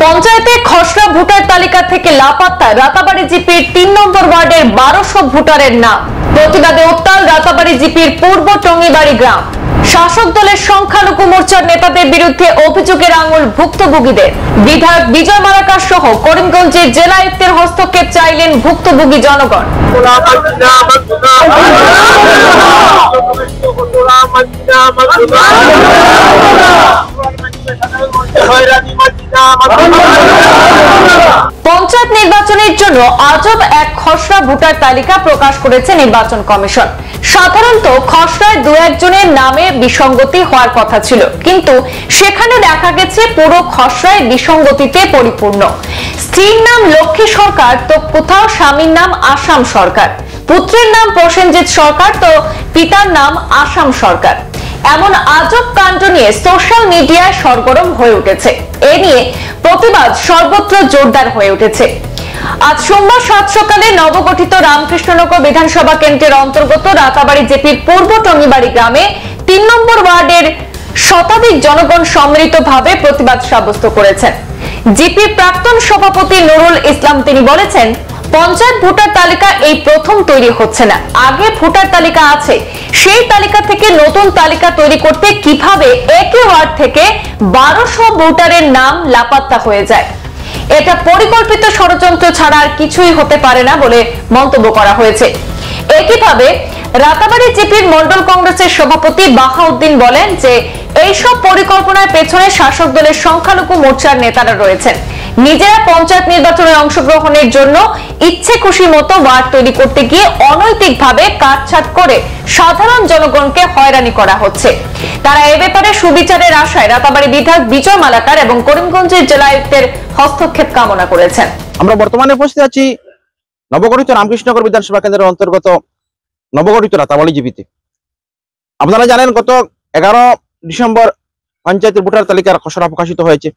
পঞ্চায়েতে খসড়া ভোটার তালিকা থেকে লাপাত্তা রাতাবাড়ি জিপির ৩ নম্বর ওয়ার্ডের ১২০০ ভোটারের নাম। প্রতিবাদে উত্তাল রাতাবাড়ি জিপির পূর্ব টঙ্গিবাড়ি গ্রাম। শাসক দলের সংখ্যালঘু মোর্চার নেতাদের বিরুদ্ধে অভিযোগের আঙুল ভুক্তভোগীদের। বিধায়ক বিজয় মালাকার সহ করিমগঞ্জের জেলা আয়ুক্তের হস্তক্ষেপ চাইলেন ভুক্তভোগী জনগণ। পঞ্চায়েত নির্বাচনের জন্য আজব এক খসড়া ভোটার তালিকা প্রকাশ করেছে নির্বাচন কমিশন। সাধারণত খসড়ায় দু একজনের নামে বিসঙ্গতি হওয়ার কথা ছিল, কিন্তু সেখানে দেখা গেছে পুরো খসড়ায় বিসঙ্গতিতে পরিপূর্ণ। স্ত্রীর নাম লক্ষ্মী সরকার তো কোথাও স্বামীর নাম আসাম সরকার, পুত্রের নাম প্রসেনজিৎ সরকার তো পিতার নাম আসাম সরকার। এমন আজব কাণ্ড নিয়ে সোশ্যাল মিডিয়ায় সরগরম হয়ে উঠেছে। এ নিয়ে প্রতিবাদ সর্বত্র জোরদার হয়ে উঠেছে। আজ সোমবার সাত সকালে নবগঠিত রামকৃষ্ণনগর বিধানসভা কেন্দ্রের অন্তর্গত রাতাবাড়ি জেপির পূর্ব টঙ্গিবাড়ি গ্রামে ৩ নম্বর ওয়ার্ডের শতাধিক জনগণ সম্মিলিতভাবে প্রতিবাদ সাব্যস্ত করেছেন। জিপির প্রাক্তন সভাপতি নুরুল ইসলাম তিনি বলেছেন, পঞ্চায়েত ভোটার তালিকা এই প্রথম তৈরি হচ্ছে না, আগে ভোটার তালিকা আছে। সেই তালিকা থেকে নতুন তালিকা তৈরি করতে কিভাবে একই ওয়ার্ড থেকে ১২০০ ভোটারের নাম লাপাত্তা হয়ে যায়, এটা পরিকল্পিত ষড়যন্ত্র ছাড়া আর কিছুই হতে পারে না বলে মন্তব্য করা হয়েছে। একইভাবে রাতাবাড়ি জিপির মন্ডল কংগ্রেসের সভাপতি বাহাউদ্দিন বলেন যে এইসব পরিকল্পনার পেছনে শাসক দলের সংখ্যালঘু মোর্চার নেতারা রয়েছেন। নিজেরা পঞ্চায়েত নির্বাচনে অংশগ্রহণের জন্য ইচ্ছে খুশি মতো ওয়ার্ড তৈরি করতে গিয়ে অনৈতিকভাবে কাটছাট করে সাধারণ জনগণকে হয়রানি করা হচ্ছে। তারা এ ব্যাপারে সুবিচারের আশায় রাতাবাড়ি বিধায়ক বিজয় মালাকার এবং করিমগঞ্জের জেলা আয়ুক্তের হস্তক্ষেপ কামনা করেছেন। আমরা বর্তমানে উপস্থিত আছি নবগঠিত রামকৃষ্ণনগর বিধানসভা কেন্দ্রের অন্তর্গত নবগঠিত রাতাবাড়ি জিপিতে। আপনারা জানেন, গত 11 ডিসেম্বর পঞ্চায়েতের ভোটার তালিকার খসড়া প্রকাশিত হয়েছে।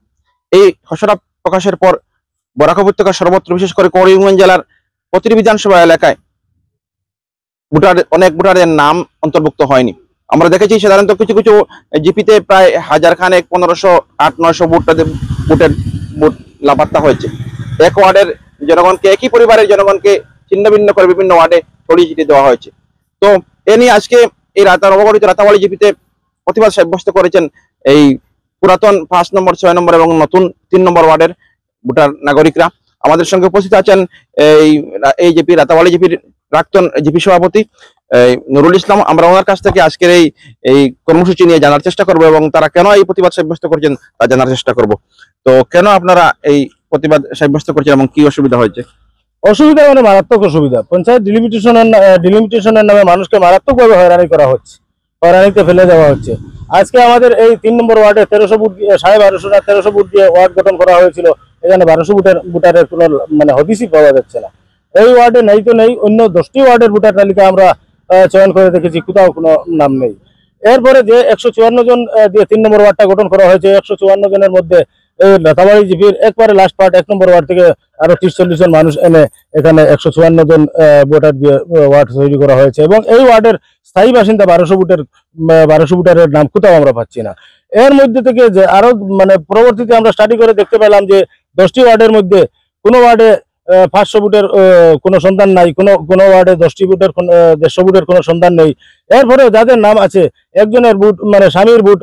এই খসড়া প্রকাশের পর বরাক উপত্যকার সর্বত্র, বিশেষ করে করিমগঞ্জ জেলার প্রতিটি বিধানসভা এলাকায় অনেক ভোটারের নাম অন্তর্ভুক্ত হয়নি। আমরা দেখেছি সাধারণত কিছু কিছু জিপিতে প্রায় 1000 খানেক 1500 800-900 ভোটের ভোট লাপাত্তা হয়েছে। এক ওয়ার্ডের জনগণকে, একই পরিবারের জনগণকে ছিন্ন ভিন্ন করে বিভিন্ন ওয়ার্ডে ছড়িয়ে ছিটিয়ে দেওয়া হয়েছে। তো এ নিয়ে আজকে এই নবগঠিত রাতাবাড়ি জিপিতে প্রতিবাদ সাব্যস্ত করেছেন এই পুরাতন 5 নম্বর, 6 নম্বর এবং নতুন 3 নম্বর ওয়ার্ডের ভোটার নাগরিকরা। আমাদের সঙ্গে উপস্থিত আছেন এই জিপি রাতাবাড়ি জিপির প্রাক্তন জিপি সভাপতি নুরুল ইসলাম। আমরা ওনার কাছ থেকে আজকের এই কর্মসূচি নিয়ে জানার চেষ্টা করব এবং তারা কেন এই প্রতিবাদ সাব্যস্ত করছেন তা জানার চেষ্টা করব। তো কেন আপনারা এই প্রতিবাদ সাব্যস্ত করছেন এবং কি অসুবিধা হয়েছে? অসুবিধা মানে মারাত্মক অসুবিধা। পঞ্চায়েত ডিলিমিটেশনের নামে মানুষকে মারাত্মকভাবে হয়রানি করা হচ্ছে, হয়রানিতে ফেলে দেওয়া হচ্ছে। আজকে আমাদের এই 3 নম্বর ওয়ার্ডে 1300 ভোট, 1250 না 1300 ভোট দিয়ে ওয়ার্ড গঠন করা হয়েছিল। এখানে 1200 ভোটারের কোনো মানে হদিসই পাওয়া যাচ্ছে না। এই ওয়ার্ডে নেই তো নেই, অন্য 10টি ওয়ার্ডের ভোটার তালিকা আমরা চয়ন করে দেখেছি, কোথাও কোনো নাম নেই। এরপরে যে 154 জন দিয়ে 3 নম্বর ওয়ার্ডটা গঠন করা হয়েছে, 154 জনের মধ্যে এই রাতাবাড়ি জিপির একবারে লাস্ট পার্ট 1 নম্বর ওয়ার্ড থেকে আরো 30-40 জন মানুষ এনে এখানে 154 জন ভোটার দিয়ে ওয়ার্ড তৈরি করা হয়েছে। এবং এই ওয়ার্ডের স্থায়ী বাসিন্দা 1200 ভোটারের নাম কোথাও আমরা পাচ্ছি না। এর মধ্যে থেকে যে আরো মানে পরবর্তীতে আমরা স্টাডি করে দেখতে পেলাম যে 10টি ওয়ার্ডের মধ্যে কোনো ওয়ার্ডে 500 ভোটের কোনো সন্ধান নাই, কোনো ওয়ার্ডে 10টি ভোটের 150 ভোটের কোনো সন্ধান নেই। এরপরে যাদের নাম আছে, একজনের ভোট মানে স্বামীর ভোট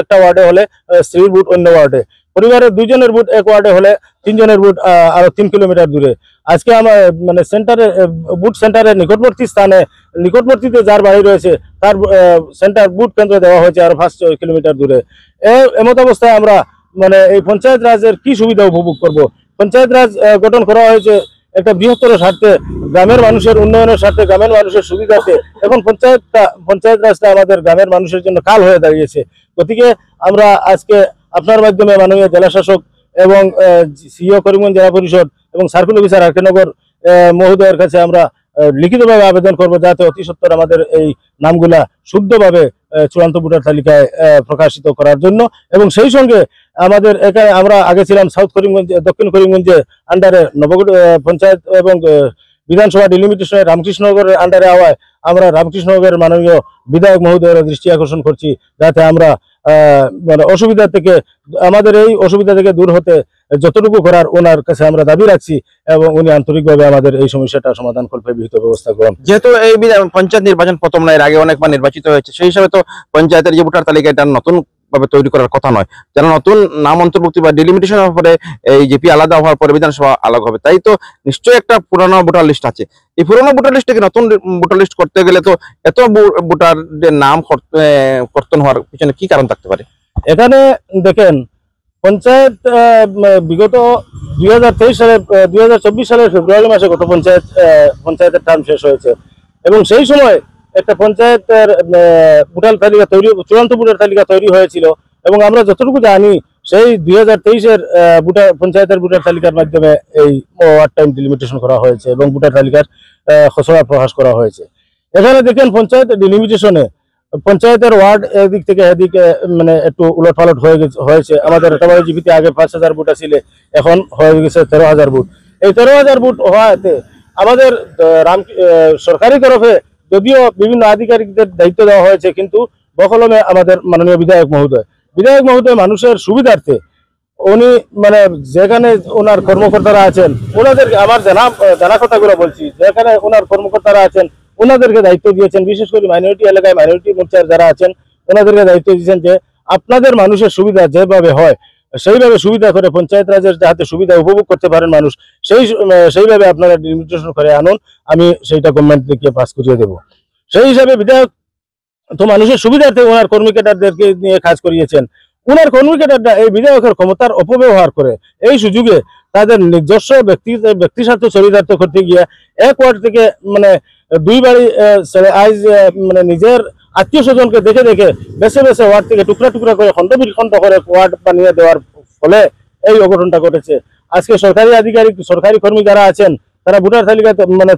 একটা ওয়ার্ডে হলে স্ত্রীর ভোট অন্য ওয়ার্ডে, পরিবারের 2 জনের ভোট এক ওয়ার্ডে হলে 3 জনের ভোট আরো 3 কিলোমিটার দূরে। আজকে আমার মানে সেন্টারে বুথ সেন্টারের নিকটবর্তীতে যার বাড়ি রয়েছে তার সেন্টার বুথ কেন্দ্র দেওয়া হয়েছে আরো 5 কিলোমিটার দূরে। এমত অবস্থায় আমরা মানে এই পঞ্চায়েত রাজের কি সুবিধা উপভোগ করব? পঞ্চায়েত রাজ গঠন করা হয়েছে একটা বৃহত্তর স্বার্থে, গ্রামের মানুষের উন্নয়নের স্বার্থে, গ্রামের মানুষের সুবিধাতে। এখন পঞ্চায়েত রাজটা আমাদের গ্রামের মানুষের জন্য কাল হয়ে দাঁড়িয়েছে। গতিকে আমরা আজকে আপনার মাধ্যমে মাননীয় জেলা শাসক এবং সিইও করিমগঞ্জ জেলা পরিষদ এবং সার্কেল অফিসার আরকেনগর মহোদয়ের কাছে আমরা লিখিতভাবে আবেদন করব যাতে অতি সত্বর আমাদের এই নামগুলা শুদ্ধভাবে চূড়ান্ত ভোটার তালিকায় প্রকাশিত করার জন্য। এবং সেই সঙ্গে আমাদের এখানে আমরা আগে ছিলাম সাউথ করিমগঞ্জ, দক্ষিণ করিমগঞ্জে আন্ডারে নবগঠিত পঞ্চায়েত এবং বিধানসভা ডিলিমিটেশনের রামকৃষ্ণনগরের আন্ডারে হওয়ায় আমরা রামকৃষ্ণনগরের মাননীয় বিধায়ক মহোদয়ের দৃষ্টি আকর্ষণ করছি যাতে আমরা মানে অসুবিধা থেকে আমাদের এই অসুবিধা থেকে দূর হতে যতটুকু করার ওনার কাছে আমরা দাবি রাখছি এবং উনি আন্তরিকভাবে আমাদের এই সমস্যাটা সমাধান করবে বিহিত ব্যবস্থা গ্রহণ। যেহেতু এই পঞ্চায়েত নির্বাচন প্রথম না, এর আগে অনেকবার নির্বাচিত হয়েছে, সেই হিসাবে তো পঞ্চায়েতের যে ভোটার তালিকা এটা নতুন ভাবে তৈরি করার কথা নয়। যারা নতুন নাম অন্তর্ভুক্তি বা ডিলিমিটেশন হওয়ার পরে এই জিপি আলাদা হওয়ার পরে বিধানসভা আলাদা হবে, তাই তো নিশ্চয়ই একটা পুরনো ভোটার লিস্ট আছে। এই পুরনো ভোটার লিস্টকে নতুন ভোটার লিস্ট করতে গেলে তো এত ভোটারদের নাম কর্তন হওয়ার পিছনে কি কারণ থাকতে পারে? এখানে দেখেন, পঞ্চায়েত বিগত 2023 সালে 2024 সালের ফেব্রুয়ারি মাসে গত পঞ্চায়েতের টার্ম শেষ হয়েছে এবং সেই সময় একটা পঞ্চায়েতের ভোটার তালিকা তৈরি, চূড়ান্ত ভোটার তালিকা তৈরি হয়েছিল এবং আমরা যতটুকু জানি সেই 2023-এর পঞ্চায়েতের ভোটার তালিকার মাধ্যমে এই ওয়ার্ড টাইম ডিলিমিটেশন করা হয়েছে এবং ভোটার তালিকার খসড়া প্রকাশ করা হয়েছে। এখানে দেখেন পঞ্চায়েত ডিলিমিটেশনে পঞ্চায়েতের ওয়ার্ড এদিক থেকে এদিকে মানে একটু উলটপালট হয়েছে। আমাদের রাতাবাড়ি জিপিতে আগে 5,000 ভোট ছিল, এখন হয়ে গেছে 13,000 ভোট। এই 13,000 ভোট হওয়াতে আমাদের সরকারি তরফে যদিও বিভিন্ন আধিকারিকদের দায়িত্ব দেওয়া হয়েছে, কিন্তু বকলমে আমাদের মাননীয় বিধায়ক মহোদয় মানুষের সুবিধার্থে উনি মানে যেখানে ওনার কর্মকর্তারা আছেন ওনাদেরকে, আমার জানা কথাগুলো বলছি, যেখানে ওনার কর্মকর্তারা আছেন ওনাদেরকে দায়িত্ব দিয়েছেন, বিশেষ করে মাইনরিটি এলাকায় মাইনরিটি মোর্চার যারা আছেন ওনাদেরকে দায়িত্ব দিয়েছেন যে আপনাদের মানুষের সুবিধা যেভাবে হয় সেইভাবে সুবিধা করে পঞ্চায়েত রাজের যাতে সুবিধা উপভোগ করতে পারেন মানুষ, সেইভাবে আপনারা ডিলিমিটেশন করে আনুন, আমি সেইটা গভর্নমেন্ট থেকে পাস করিয়ে দেবো। সেই হিসাবে বিধায়ক তো মানুষের সুবিধার্থে ওনার কর্মী ক্যাডারদেরকে নিয়ে কাজ করিয়েছেন। ওনার কর্মী ক্যাডাররা এই বিধায়কের ক্ষমতার অপব্যবহার করে এই সুযোগে তাদের নিজস্ব ব্যক্তি স্বার্থ চরিতার্থ করতে গিয়ে এক ওয়ার্ড থেকে মানে 2 বাড়ি আইজ মানে নিজের আত্মীয় স্বজনকে দেখে বেছে ওয়ার্ড থেকে টুকরা টুকরা করে খণ্ড করে ওয়ার্ড বানিয়ে দেওয়ার ফলে এই অঘটনটা ঘটেছে। আজকে সরকারি আধিকারিক, সরকারি কর্মী যারা আছেন তারা ভোটার তালিকা মানে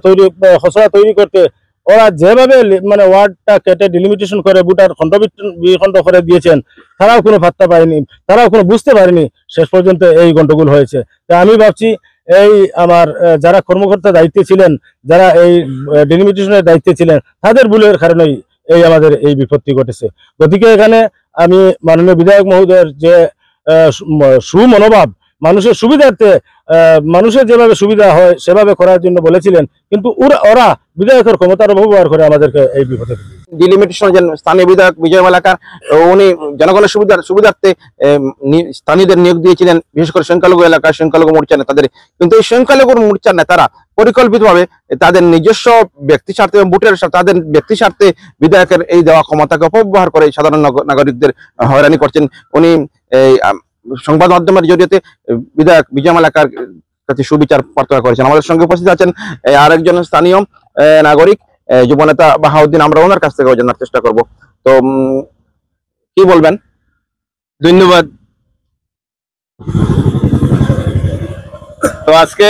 খসড়া তৈরি করতে ওরা যেভাবে মানে ওয়ার্ডটা কেটে ডিলিমিটেশন করে ভোটার খণ্ড করে দিয়েছেন, তারাও কোনো পাত্তা পায়নি, তারাও কোনো বুঝতে পারেনি, শেষ পর্যন্ত এই গন্ডগোল হয়েছে। তাই আমি ভাবছি এই আমার যারা কর্মকর্তা দায়িত্বে ছিলেন, যারা এই ডিলিমিটেশনের দায়িত্বে ছিলেন, তাদের ভুলের কারণেই এই আমাদের এই বিপত্তি ঘটেছে। গতিকে এখানে আমি মাননীয় বিধায়ক মহোদয়ের যে সুমনোভাব, মানুষের সুবিধার্থে মানুষের যেভাবে সুবিধা হয় সেভাবে করার জন্য বলেছিলেন, কিন্তু ওরা বিধায়কের ক্ষমতার অপব্যবহার করে আমাদেরকে এই বিপদে ডিলিমিটেশন যে স্থানীয় বিধায়ক বিজয় মালাকার উনি জনগণের সুবিধার্থে স্থানীয়দের নিয়োগ দিয়েছিলেন, বিশেষ করে সংখ্যালঘু এলাকার সংখ্যালঘু মোর্চার নেতাদের। কিন্তু এই সংখ্যালঘু মোর্চার নেতারা পরিকল্পিতভাবে তাদের নিজস্ব ব্যক্তি স্বার্থে এবং ভোটের তাদের ব্যক্তি স্বার্থে বিধায়কের এই দেওয়া ক্ষমতাকে অপব্যবহার করে সাধারণ নাগরিকদের হয়রানি করছেন। উনি এই সংবাদ মাধ্যমের জরিয়ে বিধায়ক বিজয় মালাকার কাছে সুবিচার প্রার্থনা করেছেন। আমাদের সঙ্গে উপস্থিত আছেন আরেকজন স্থানীয় নাগরিক যুবনেতা বাহাউদ্দিন, আমরা ওনার কাছ থেকে জানার চেষ্টা করব। তো কি বলবেন? ধন্যবাদ। তো আজকে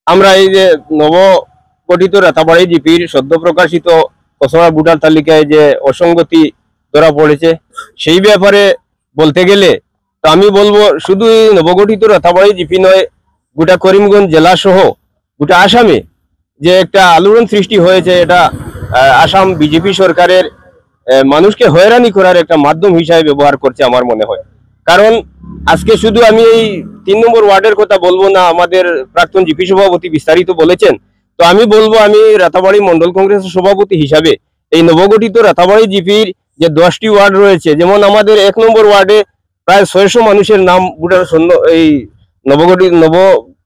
আমরা এই যে নবগঠিত রাতাবাড়ি জিপির সদ্য প্রকাশিত খসড়া ভোটার তালিকায় যে অসঙ্গতি ধরা পড়েছে সেই ব্যাপারে বলতে গেলে তো আমি বলবো শুধু এই নবগঠিত রাতাবাড়ি জিপি নয়, গোটা করিমগঞ্জ জেলা সহ গোটা আসামে যে একটা আলোড়ন সৃষ্টি হয়েছে, এটা আসাম বিজেপি সরকারের মানুষকে হয়রানি করার একটা মাধ্যম হিসাবে ব্যবহার করছে আমার মনে হয়। কারণ আজকে শুধু আমি এই 3 নম্বর ওয়ার্ডের কথা বলবো না, আমাদের প্রাক্তন জিপি সভাপতি বিস্তারিত বলেছেন। তো আমি বলবো আমি রাতাবাড়ি মন্ডল কংগ্রেসের সভাপতি হিসাবে এই নবগঠিত রাতাবাড়ি জিপির যে 10টি ওয়ার্ড রয়েছে, যেমন আমাদের 1 নম্বর ওয়ার্ডে প্রায় 600 মানুষের নাম ভোটার এই নব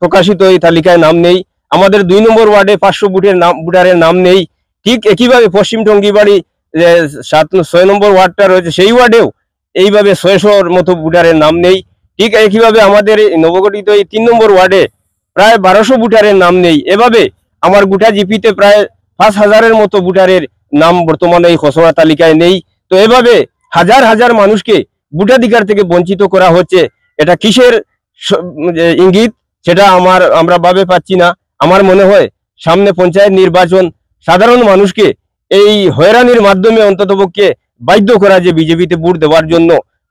প্রকাশিত এই তালিকায় নাম নেই। আমাদের 2 নম্বর ওয়ার্ডে 500 ভোটারের নাম নেই। ঠিক একইভাবে পশ্চিম টঙ্গিবাড়ি 6 নম্বর ওয়ার্ডটা রয়েছে সেই ওয়ার্ডেও এইভাবে 600-র মতো ভোটারের নাম নেই। ঠিক একইভাবে আমাদের নবগঠিত এই 3 নম্বর ওয়ার্ডে প্রায় 1200 ভোটারের নাম নেই। এভাবে আমার গোটা জিপিতে প্রায় 5000-এর মতো ভোটারের নাম বর্তমানে এই খসড়া তালিকায় নেই। তো এভাবে হাজার হাজার মানুষকে ভোটাধিকার থেকে বঞ্চিত করা হচ্ছে। এটা কিসের ইঙ্গিত সেটা আমরা ভাবে পাচ্ছি না। আমার মনে হয় সামনে পঞ্চায়েত নির্বাচন, সাধারণ মানুষকে এই হয়রানির মাধ্যমে অন্ততপক্ষে বাধ্য করা যে বিজেপিতে ভোট দেওয়ার জন্য।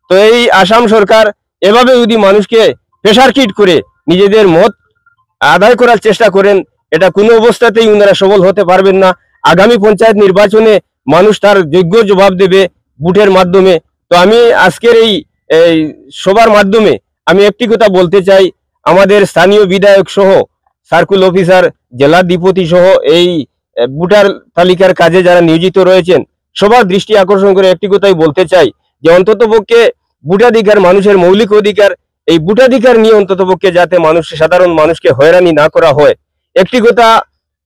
তো এই আসাম সরকার এভাবে যদি মানুষকে প্রেশার কিট করে নিজেদের মত আদায় করার চেষ্টা করেন, এটা কোনো অবস্থাতেই ওনারা সফল হতে পারবেন না। আগামী পঞ্চায়েত নির্বাচনে মানুষ তার যোগ্য জবাব দেবে। বুটের মাধ্যমে। তো আমি আজকের এই সবার মাধ্যমে আমি একটি কথা বলতে চাই, আমাদের স্থানীয় বিধায়ক সহ সার্কুল অফিসার, জেলা ডিপোটি সহ এই ভোটার তালিকার কাজে যারা নিয়োজিত রয়েছেন সবার দৃষ্টি আকর্ষণ করে একটি কথাই বলতে চাই যে অন্ততপক্ষে ভোটাধিকার মানুষের মৌলিক অধিকার, এই ভোটাধিকার নিয়ে অন্ততপক্ষে যাতে সাধারণ মানুষকে হয়রানি না করা হয়। একটি কথা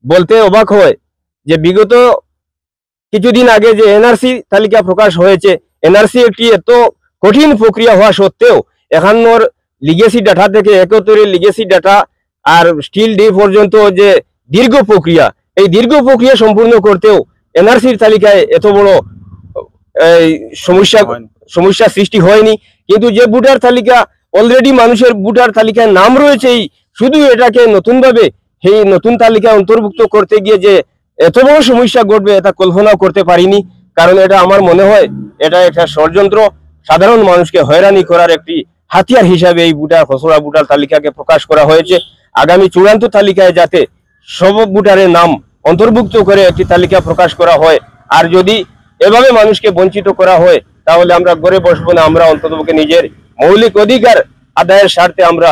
বলতে অবাক হয় যে বিগত কিছুদিন আগে যে এনআরসি তালিকা প্রকাশ হয়েছে, এনআরসি একটি এত কঠিন প্রক্রিয়া হওয়া সত্ত্বেও এখানোর লিগেসি ডাটা থেকে 71 লিগেসি ডাটা আর স্টিল ডে পর্যন্ত যে দীর্ঘ প্রক্রিয়া, এই দীর্ঘ প্রক্রিয়া সম্পূর্ণ করতেও এনআরসির তালিকায় এত বড় সমস্যা সৃষ্টি হয়নি। কিন্তু যে ভোটার তালিকা অলরেডি মানুষের ভোটার তালিকায় নাম রয়েছে, শুধু এটাকে নতুনভাবে এই নতুন তালিকায় অন্তর্ভুক্ত করতে গিয়ে যে এত বড় সমস্যা ঘটবে এটা কল্পনাও করতে পারিনি। কারণ এটা আমার মনে হয় এটা একটা ষড়যন্ত্র, সাধারণ মানুষকে হয়রানি করার একটি হাতিয়ার হিসাবে এই খসড়া ভোটার তালিকাকে প্রকাশ করা হয়েছে। আগামী চূড়ান্ত তালিকায় যাতে সব ভোটারের নাম অন্তর্ভুক্ত করে একটি তালিকা প্রকাশ করা হয়। আর যদি এভাবে মানুষকে বঞ্চিত করা হয় তাহলে আমরা ঘরে বসবো না, আমরা অন্ততপক্ষে নিজের মৌলিক অধিকার আদায়ের স্বার্থে আমরা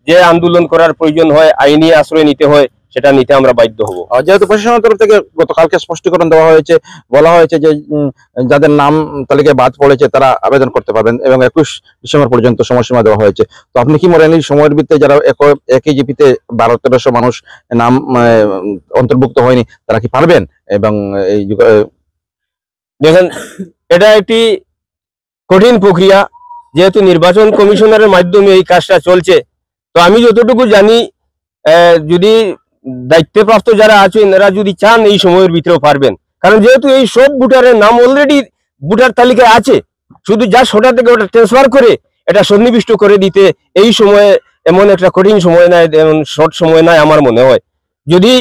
যে আন্দোলন করার প্রয়োজন হয়, আইনি আশ্রয় নিতে হয়, সেটা নিতে আমরা বাধ্য হব। যেহেতু প্রশাসনের তরফ থেকে গতকালকে স্পষ্টীকরণ দেওয়া হয়েছে, বলা হয়েছে যে যাদের নাম তালিকায় বাদ পড়েছে তারা আবেদন করতে পারবেন এবং 21 ডিসেম্বর পর্যন্ত সময়সীমা দেওয়া হয়েছে। তো আপনি কি মনে হয় সময়ের ভিত্তিতে যারা একই জিপিতে 1200-1300 মানুষ নাম অন্তর্ভুক্ত হয়নি তারা কি পারবেন? এবং এই দেখেন, এটা একটি কঠিন প্রক্রিয়া, যেহেতু নির্বাচন কমিশনারের মাধ্যমে এই কাজটা চলছে। তো আমি যতটুকু জানি যদি দায়িত্বপ্রাপ্ত যারা আছেন এরা যদি চান এই সময়ের ভিতরেও পারবেন, কারণ যেহেতু এই সব ভোটারের নাম অলরেডি ভোটার তালিকায় আছে, শুধু যা ওটা থেকে ওটা ট্রান্সফার করে এটা সন্নিবিষ্ট করে দিতে এই সময়ে এমন একটা কঠিন সময় নাই, এমন শর্ট সময় নাই আমার মনে হয়, যদি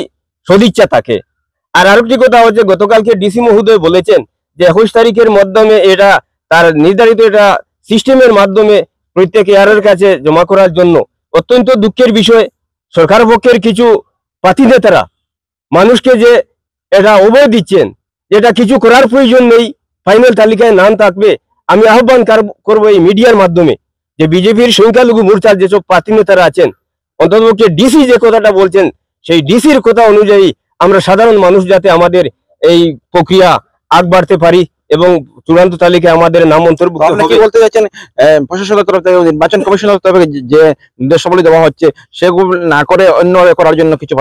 সদিচ্ছা থাকে। আর আরেকটি কথা হচ্ছে, গতকালকে ডিসি মহোদয় বলেছেন যে 21 তারিখের মাধ্যমে এটা তার নির্ধারিত এটা সিস্টেমের মাধ্যমে প্রত্যেক এয়ারের কাছে জমা করার জন্য। অত্যন্ত দুঃখের বিষয়, সরকার পক্ষের কিছু প্রার্থী নেতারা মানুষকে যে এটা অভয় দিচ্ছেন যেটা কিছু করার প্রয়োজন নেই, ফাইনাল তালিকায় নাম থাকবে। আমি আহ্বান করব এই মিডিয়ার মাধ্যমে যে বিজেপির সংখ্যালঘু মোর্চার যেসব প্রার্থী নেতারা আছেন, অন্ততপক্ষে ডিসি যে কথাটা বলছেন সেই ডিসির কথা অনুযায়ী আমরা সাধারণ মানুষ যাতে আমাদের এই প্রক্রিয়া আগ বাড়তে পারি এবং চূড়ান্ত তালিকায় আমাদের নাম অন্তর্ভুক্ত হবে। কি বলতে যাচ্ছেন প্রশাসনের তরফ থেকে, নির্বাচন কমিশনের তরফ থেকে যে নির্দেশাবলী দেওয়া হচ্ছে সেগুলো না করে অন্যভাবে করার জন্য কিছু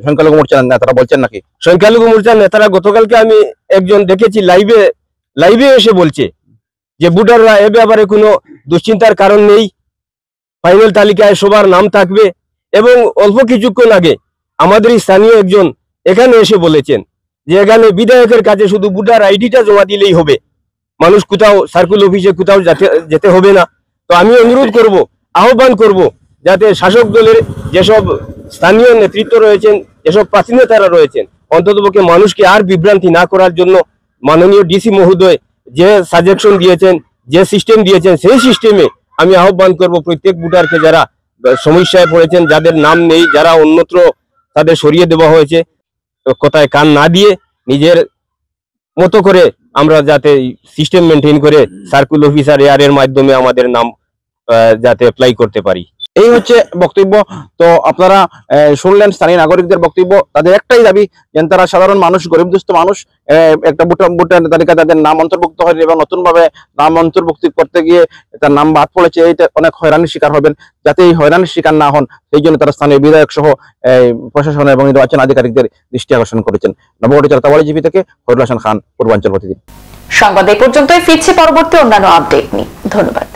সংখ্যালঘু মোর্চার নেতারা বলছেন নাকি? সংখ্যালঘু মোর্চার নেতারা গতকালকে আমি একজন দেখেছি লাইভে এসে বলছে যে ভোটাররা এ ব্যাপারে কোনো দুশ্চিন্তার কারণ নেই, ফাইনাল তালিকায় সবার নাম থাকবে। এবং অল্প কিছুক্ষণ আগে আমাদের স্থানীয় একজন এখানে এসে বলেছেন যে এখানে বিধায়কের কাছে শুধু ভোটার আইডিটা জমা দিলেই হবে, মানুষ কোথাও সার্কুল অফিসে কোথাও যেতে হবে না। তো আমি অনুরোধ করব, আহ্বান করব যাতে শাসক দলের যেসব স্থানীয় নেতৃত্ব রয়েছেন, যেসব প্রার্থী নেতারা রয়েছেন, অন্ততপক্ষে মানুষকে আর বিভ্রান্তি না করার জন্য মাননীয় ডিসি মহোদয় যে সাজেশন দিয়েছেন, যে সিস্টেম দিয়েছেন, সেই সিস্টেমে আমি আহ্বান করব প্রত্যেক ভোটারকে যারা সমস্যায় পড়েছেন, যাদের নাম নেই, যারা অন্যত্র তাদের সরিয়ে দেওয়া হয়েছে, কথায় কান না দিয়ে নিজের মতো করে আমরা যাতে সিস্টেম মেনটেন করে সার্কুল অফিসার এয়ারের মাধ্যমে আমাদের নাম যাতে অ্যাপ্লাই করতে পারি। এই হচ্ছে বক্তব্য। তো আপনারা শুনলেন স্থানীয় নাগরিকদের বক্তব্য। তাদের একটাই দাবি যেন তারা সাধারণ মানুষ, গরিব দুস্থ মানুষ একটা ভোটার তালিকা তাদের নাম অন্তর্ভুক্ত হয়নি এবং নতুনভাবে নাম অন্তর্ভুক্তি করতে গিয়ে তার নাম বাদ পড়েছে, এইটা অনেক হয়রানির শিকার হবেন। যাতে এই হয়রানির শিকার না হন সেই জন্য তারা স্থানীয় বিধায়ক সহ প্রশাসন এবং নির্বাচন আধিকারিকদের দৃষ্টি আকর্ষণ করেছেন। নবগঠিত চারতাবাড়ি জিপি থেকে ফরিদুল হাসান খান, পূর্বাঞ্চল প্রতিদিন। সংবাদ এই পর্যন্তই, ফিরছি পরবর্তী অন্যান্য আপডেট নিয়ে। ধন্যবাদ।